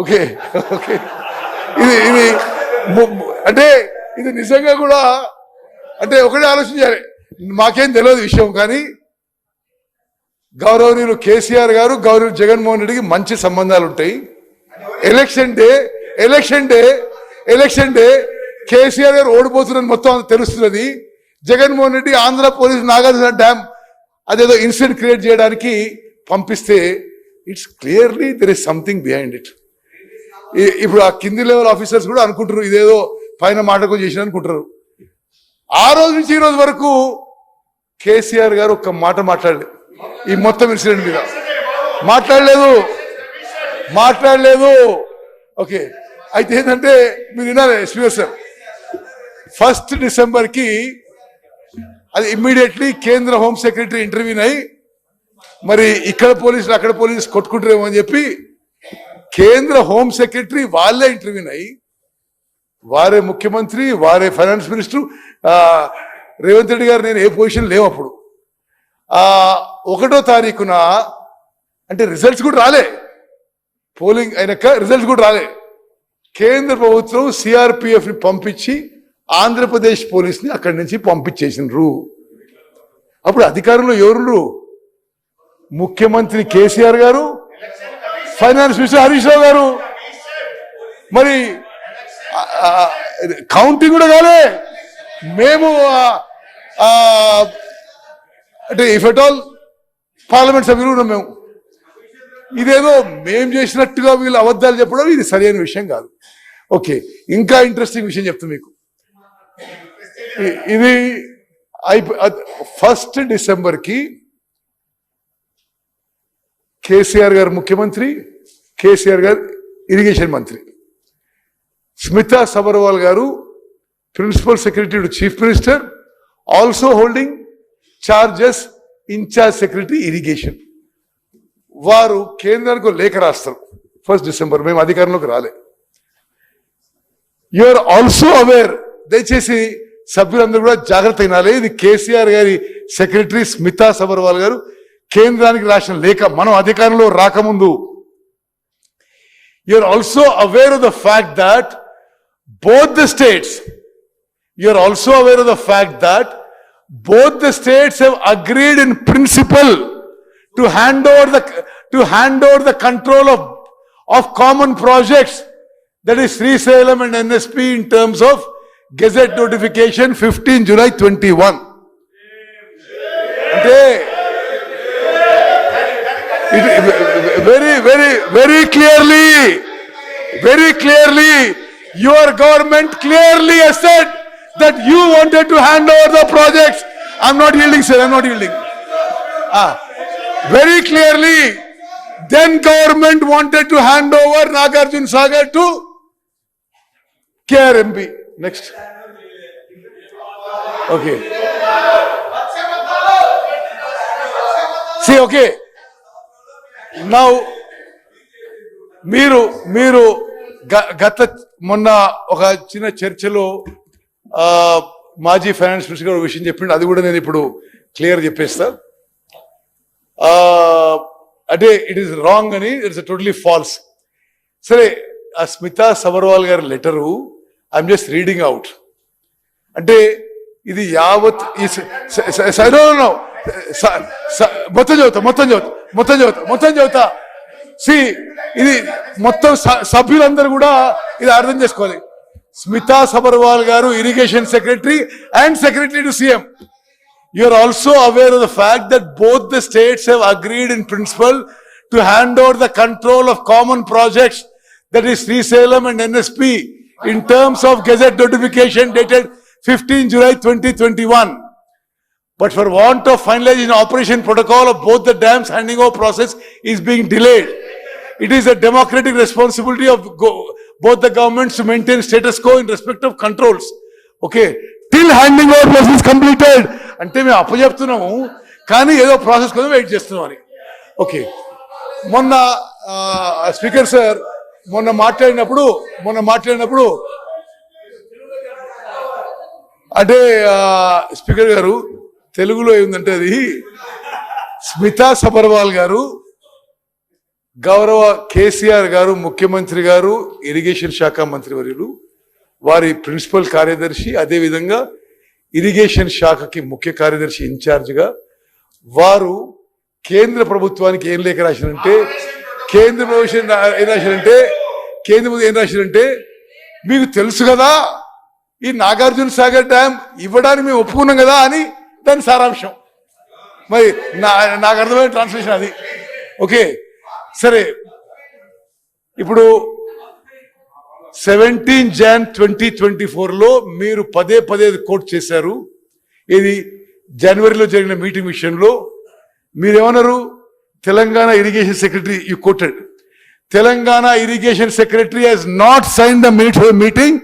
Okay okay ఇది ఇది అంటే ఇది నిజంగా కూడా అంటే ఒకటే ఆలోచించాలి. మాకేం తెలియదు విషయం, కానీ గౌరవనీయులు కేసీఆర్ గారు గౌరవనీయులు జగన్మోహన్ రెడ్డికి మంచి సంబంధాలు ఉంటాయి. ఎలక్షన్ డే కేసీఆర్ గారు ఓడిపోతున్నది మొత్తం తెలుస్తున్నది. జగన్మోహన్ రెడ్డి ఆంధ్ర పోలీసు నాగార్జున డ్యామ్ అదేదో ఇన్సిడెంట్ క్రియేట్ చేయడానికి పంపిస్తే it's clearly there is something behind it. ఇప్పుడు ఆ కింది లెవెల్ ఆఫీసర్స్ కూడా అనుకుంటారు ఇదేదో పైన మాటకు చేసిన అనుకుంటారు. ఆ రోజు నుంచి ఈ రోజు వరకు కేసీఆర్ గారు ఒక్క మాట మాట్లాడలేదు ఈ మొత్తం ఇన్సిడెంట్ మీద, మాట్లాడలేదు. ఓకే, అయితే ఏంటంటే మీరు వినాలి ఎస్పీఎస్ సార్, 1 డిసెంబర్కి అది ఇమ్మీడియట్లీ కేంద్ర హోమ్ సెక్రటరీ ఇంటర్వ్యూన్ అయ్యి మరి ఇక్కడ పోలీసులు అక్కడ పోలీసు కొట్టుకుంటారేమో అని చెప్పి కేంద్ర హోమ్ సెక్రటరీ వాళ్ళే ఇంటర్వ్యూన్ అయ్యి వారే ముఖ్యమంత్రి వారే ఫైనాన్స్ మినిస్టర్ రేవంత్ రెడ్డి గారు నేను ఏ పొజిషన్ లేవు అప్పుడు 1వ తారీఖున అంటే రిజల్ట్స్ కూడా రాలే, పోలింగ్ అయినాక రిజల్ట్స్ కూడా రాలే. కేంద్ర ప్రభుత్వం సిఆర్పిఎఫ్ ని పంపించి ఆంధ్రప్రదేశ్ పోలీస్ని అక్కడి నుంచి పంపించేసినారు. అప్పుడు అధికారంలో ఎవరు? ముఖ్యమంత్రి కేసీఆర్ గారు, ఫైనాన్స్ మినిస్టర్ హరీష్ రావు గారు. మరి కౌంటింగ్ కూడా కాలే. మేము అంటే ఇఫ్ ఎట్ ఆల్ పార్లమెంట్ సభ్యులు ఉన్నాం మేము. ఇదేదో మేం చేసినట్టుగా వీళ్ళు అబద్ధాలు చెప్పడం ఇది సరైన విషయం కాదు. ఓకే, ఇంకా ఇంట్రెస్టింగ్ విషయం చెప్తాను మీకు. ఇది 1 డిసెంబర్కి కేసీఆర్ గారు ముఖ్యమంత్రి, కేసీఆర్ గారు ఇరిగేషన్ మంత్రి, స్మితా సబర్వాల్ గారు principal secretary to chief minister, also holding charges in charge secretary irrigation. వారు కేంద్రానికి లేఖ రాస్తారు 1 డిసెంబర్. మేము అధికారంలోకి రాలే. యు ఆర్ ఆల్సో అవేర్, దయచేసి సభ్యులందరూ కూడా జాగ్రత్త అయినాలి. ఇది కేసీఆర్ గారి సెక్రటరీ స్మితా సబర్వాల్ గారు కేంద్రానికి రాసిన లేఖ మనం అధికారంలో రాకముందు. You are also aware of the fact that both the states, you are also aware of the fact that both the states have agreed in principle to hand over the control of common projects, that is Srisailam and NSP, in terms of Gazette notification 15 July 21. Very clearly your government clearly has said that you wanted to hand over the projects. I'm not yielding, sir, I'm not yielding. Very clearly, then government wanted to hand over Nagarjuna Sagar to KRMP. Next. Okay. See, okay. Now, మీరు గత మొన్న ఒక చిన్న చర్చలో మాజీ finance minister గారు విషయం చెప్పిండు, అది కూడా నేను ఇప్పుడు క్లియర్ చెప్పేస్తా. అంటే ఇట్ ఈస్ రాంగ్ అని, ఇట్స్ టోటలీ ఫాల్స్. సరే, ఆ స్మితా సబర్వాల్ గారి letter I'm just reading out. అంటే ఇది యావత్ మొత్తం చదువుతా. ఇది మొత్తం సభ్యులందరూ కూడా ఇది అర్థం చేసుకోవాలి. స్మితా సబర్వాల్ గారు irrigation secretary and secretary to CM. You are also aware of the fact that both the states have agreed in principle to hand over the control of common projects, that is Srisailam and NSP, in terms of Gazette notification dated 15 July 2021. But for want of finalizing operation protocol of both the dams, handing over process is being delayed. It is a democratic responsibility of both the governments to maintain status quo in respect of controls. Okay, till handing over process is completed. అంటే మేము అప్పచెప్తున్నాము కానీ ఏదో process కోసం wait చేస్తున్నాం అని. Okay, మొన్న speaker sir మొన్న మాట్లాడినప్పుడు అంటే స్పీకర్ గారు తెలుగులో ఏంటంటే అది స్మితా సబర్వాల్ గారు గౌరవ కేసీఆర్ గారు ముఖ్యమంత్రి గారు ఇరిగేషన్ శాఖ మంత్రివర్యులు వారి ప్రిన్సిపల్ కార్యదర్శి అదేవిధంగా ఇరిగేషన్ శాఖకి ముఖ్య కార్యదర్శి ఇన్ఛార్జిగా వారు కేంద్ర ప్రభుత్వానికి ఏం లేఖ రాశారంటే కేంద్ర ప్రభుత్వం ఏం రాశారంటే మీకు తెలుసు కదా ఈ నాగార్జున సాగర్ డ్యామ్ ఇవ్వడానికి మేము ఒప్పుకున్నాం కదా అని దాని సారాంశం. మరి నాకు అర్థమైన ట్రాన్స్లేషన్ అది. ఓకే సరే, ఇప్పుడు 17 Jan 2024 మీరు పదే కోట్ చేశారు. ఇది జనవరిలో జరిగిన మీటింగ్ విషయంలో మీరేమన్నారు? Telangana irrigation secretary you quoted Telangana irrigation secretary he's not sign the minutes of meeting.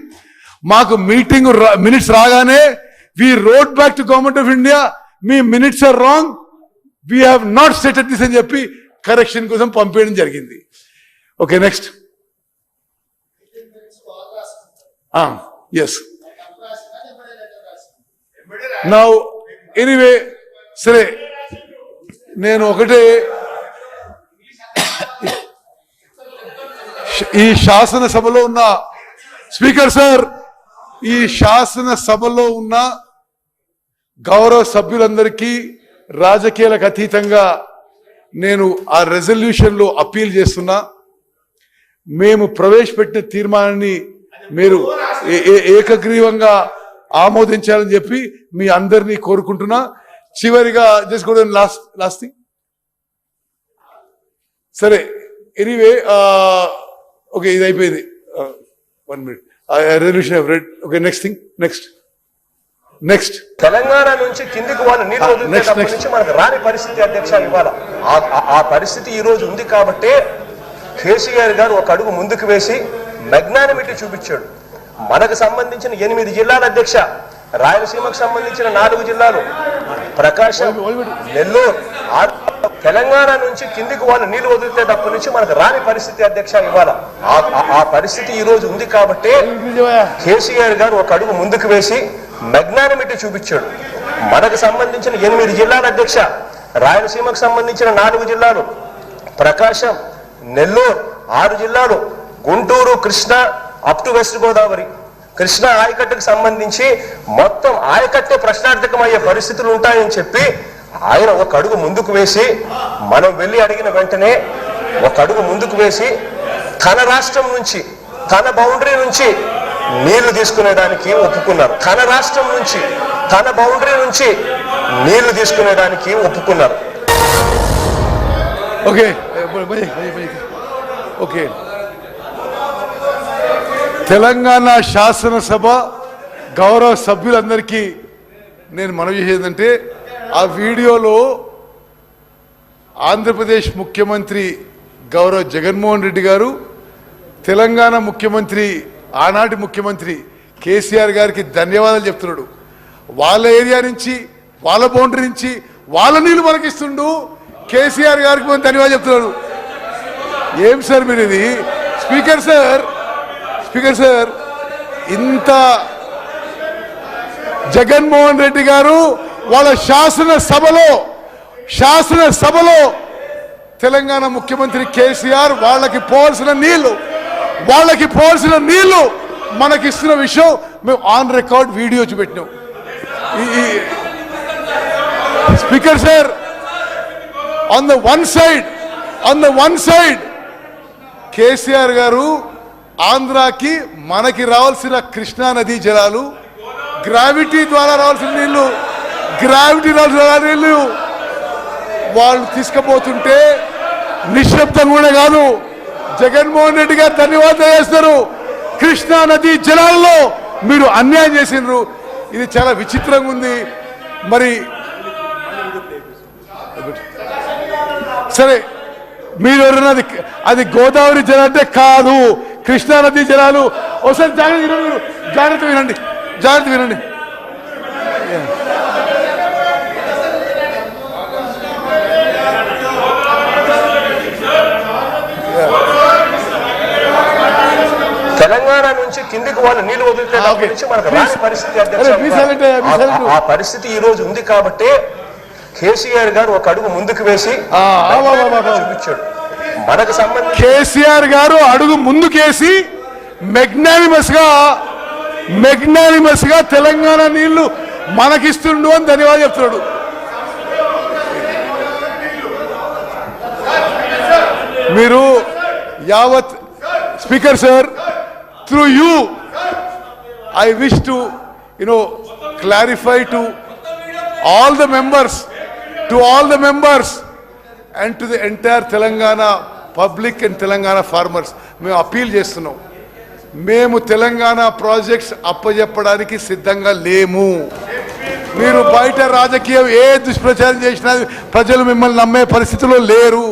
మాకు మీటింగ్ మినిట్స్ రాగానే we wrote back to government of India, మీ minutes are wrong, we have not stated this అని చెప్పి correction కోసం పంపేయడం జరిగింది. Okay next. Yes now anyway సరే, నేను ఒకటే ఈ శాసనసభలో ఉన్న స్పీకర్ సార్, ఈ శాసనసభలో ఉన్న గౌరవ సభ్యులందరికీ రాజకీయాలకు అతీతంగా నేను ఆ రెజల్యూషన్ లో అప్పీల్ చేస్తున్నా. మేము ప్రవేశపెట్టిన తీర్మానాన్ని మీరు ఏకగ్రీవంగా ఆమోదించాలని చెప్పి మీ అందరినీ కోరుకుంటున్నా. చివరిగా చేసుకోవడం లాస్ట్ థింగ్. సరే ఎనీవే ఓకే ఇది అయిపోయింది. 1 minute resolution I read. Okay next thing. Next Telangana నుంచి కిందికి వాళ్ళు నీళ్ళు వదిలినప్పటి నుంచి మనకు రాని పరిస్థితి అధ్యక్ష ఇవాళ ఆ పరిస్థితి ఈ రోజు ఉంది కాబట్టి కేసీఆర్ గారు ఒక అడుగు ముందుకు వేసి మెగ్నానిమిటీ చూపించాడు. మనకు సంబంధించిన 8 జిల్లాల అధ్యక్ష, రాయలసీమకు సంబంధించిన 4 జిల్లాలు, ప్రకాశం, నెల్లూరు, తెలంగాణ నుంచి కిందికి వాళ్ళు నీళ్లు వదిలితేటప్పటి నుంచి మనకు రాని పరిస్థితి అధ్యక్ష ఇవాళ ఆ పరిస్థితి ఈ రోజు ఉంది కాబట్టి కేసీఆర్ గారు ఒక అడుగు ముందుకు వేసి మెగ్నానిమిటీ చూపించాడు. మనకు సంబంధించిన 8 జిల్లాల అధ్యక్ష, రాయలసీమకు సంబంధించిన 4 జిల్లాలు, ప్రకాశం, నెల్లూరు 6 జిల్లాలు, గుంటూరు, కృష్ణ అప్ టు వెస్ట్ గోదావరి, కృష్ణా ఆయకట్టుకు సంబంధించి మొత్తం ఆయకట్టే ప్రశ్నార్థకమయ్యే పరిస్థితులు ఉంటాయని చెప్పి ఆయన ఒక అడుగు ముందుకు వేసి, మనం వెళ్ళి అడిగిన వెంటనే ఒక అడుగు ముందుకు వేసి తన రాష్ట్రం నుంచి, తన బౌండరీ నుంచి నీళ్లు తీసుకునేదానికి ఒప్పుకున్నారు. తన రాష్ట్రం నుంచి, తన బౌండరీ నుంచి నీళ్లు తీసుకునేదానికి ఒప్పుకున్నారు. ఓకే ఓకే తెలంగాణ శాసనసభ గౌరవ సభ్యులందరికీ నేను మనవి చేసేదంటే, ఆ వీడియోలో ఆంధ్రప్రదేశ్ ముఖ్యమంత్రి గౌరవ జగన్మోహన్ రెడ్డి గారు తెలంగాణ ముఖ్యమంత్రి, ఆనాటి ముఖ్యమంత్రి కేసీఆర్ గారికి ధన్యవాదాలు చెప్తున్నాడు. వాళ్ళ ఏరియా నుంచి, వాళ్ళ బౌండరీ నుంచి వాళ్ళ నీళ్ళు మనకిస్తుండు, కేసీఆర్ గారికి మనం ధన్యవాదాలు చెప్తున్నాడు. ఏం సార్ మీరు ఇది? స్పీకర్ సార్ ఇంత జగన్మోహన్ రెడ్డి గారు వాళ్ళ శాసనసభలో తెలంగాణ ముఖ్యమంత్రి కేసీఆర్ వాళ్ళకి పోవాల్సిన నీళ్లు మనకిస్తున్న విషయం మేము ఆన్ రికార్డ్ వీడియో చూపెట్టినాం. Speaker sir, on the one side KCR గారు ఆంధ్రాకి మనకి రావాల్సిన కృష్ణా నదీ జలాలు, గ్రావిటీ ద్వారా రావాల్సిన నీళ్లు వాళ్ళు తీసుకుపోతుంటే నిశ్శబ్దం కూడా కాదు, జగన్మోహన్ రెడ్డి గారు ధన్యవాదాలు చేస్తారు. కృష్ణా నదీ జలాల్లో మీరు అన్యాయం చేసినారు. ఇది చాలా విచిత్రంగా ఉంది. మరి సరే, మీరు ఎవరన్నది అది గోదావరి జలం అంటే కాదు, కృష్ణా నదీ జలాలు. ఒకసారి జాగ్రత్త వినండి. తెలంగాణ నుంచి కిందికి వాళ్ళు నీళ్లు వదిలితేటప్పటి నుంచి మనకు రాని పరిస్థితి అధ్యక్ష ఆ పరిస్థితి ఈ రోజు ఉంది కాబట్టి కేసీఆర్ గారు ఒక అడుగు ముందుకు వేసి చూపించాడు. మనకు సంబంధించి కేసీఆర్ గారు అడుగు ముందుకేసి మెగ్నానిమస్ గా తెలంగాణ నీళ్లు మనకిస్తుండు అని ధన్యవాదాలు చెప్తున్నాడు. మీరు యావత్ speaker sir, through you I wish to, clarify to all the members and to the entire Telangana public and Telangana farmers. మేము అపీల్ చేస్తున్నాం. మేము తెలంగాణ ప్రాజెక్ట్స్ అప్పజెప్పడానికి సిద్ధంగా లేము. మీరు బయట రాజకీయం ఏ దుష్ప్రచారం చేసినా ప్రజలు మిమ్మల్ని నమ్మే పరిస్థితిలో లేరు.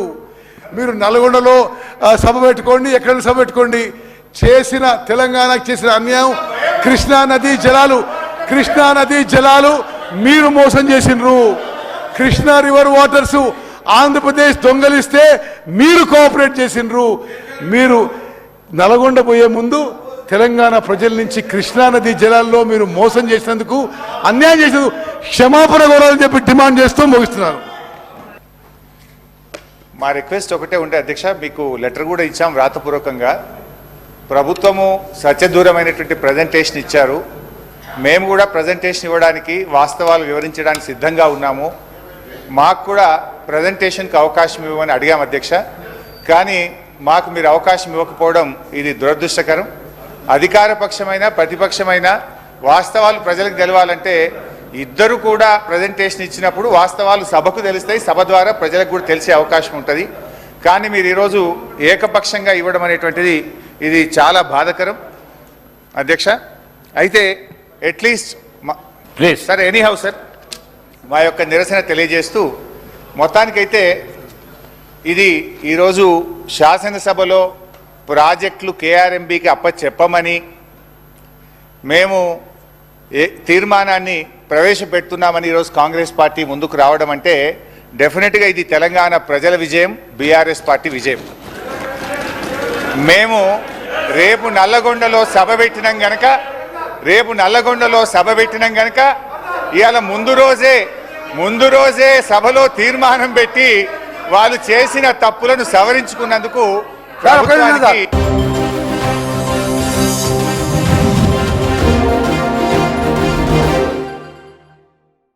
మీరు నల్గొండలో సభ పెట్టుకోండి, ఎక్కడ సభ పెట్టుకోండి. తెలంగాణకు చేసిన అన్యాయం కృష్ణా నదీ జలాలు మీరు మోసం చేసినరు. కృష్ణా రివర్ వాటర్స్ ఆంధ్రప్రదేశ్ దొంగలిస్తే మీరు కోఆపరేట్ చేసినరు. మీరు నల్గొండ పోయే ముందు తెలంగాణ ప్రజల నుంచి కృష్ణా నదీ జలాల్లో మీరు మోసం చేసినందుకు, అన్యాయం చేసినందుకు క్షమాపణ కోరాలని చెప్పి డిమాండ్ చేస్తూ ముగిస్తున్నాను. మా రిక్వెస్ట్ ఒకటే ఉంటే అధ్యక్ష, మీకు లెటర్ కూడా ఇచ్చాం వ్రాతపూర్వకంగా. ప్రభుత్వము సత్యదూరమైనటువంటి ప్రజెంటేషన్ ఇచ్చారు. మేము కూడా ప్రజెంటేషన్ ఇవ్వడానికి, వాస్తవాలు వివరించడానికి సిద్ధంగా ఉన్నాము. మాకు కూడా ప్రజెంటేషన్కి అవకాశం ఇవ్వమని అడిగాం అధ్యక్ష. కానీ మాకు మీరు అవకాశం ఇవ్వకపోవడం ఇది దురదృష్టకరం. అధికార పక్షమైన ప్రతిపక్షమైన వాస్తవాలు ప్రజలకు తెలవాలంటే ఇద్దరు కూడా ప్రజెంటేషన్ ఇచ్చినప్పుడు వాస్తవాలు సభకు తెలుస్తాయి, సభ ద్వారా ప్రజలకు కూడా తెలిసే అవకాశం ఉంటుంది. కానీ మీరు ఈరోజు ఏకపక్షంగా ఇవ్వడం అనేటువంటిది ఇది చాలా బాధాకరం అధ్యక్ష. అయితే at least please sir, anyhow sir, మా యొక్క నిరసన తెలియజేస్తూ మొత్తానికైతే ఇది ఈరోజు శాసనసభలో ప్రాజెక్టులు కేఆర్ఎంబీకి అప్పచెప్పమని మేము తీర్మానాన్ని ప్రవేశపెడుతున్నామని ఈరోజు కాంగ్రెస్ పార్టీ ముందుకు రావడం అంటే డెఫినెట్గా ఇది తెలంగాణ ప్రజల విజయం, బీఆర్ఎస్ పార్టీ విజయం. మేము రేపు నల్లగొండలో సభ పెట్టినాం గనక ఇవాళ ముందు రోజే సభలో తీర్మానం పెట్టి వాళ్ళు చేసిన తప్పులను సవరించుకున్నందుకు ప్రభుత్వానికి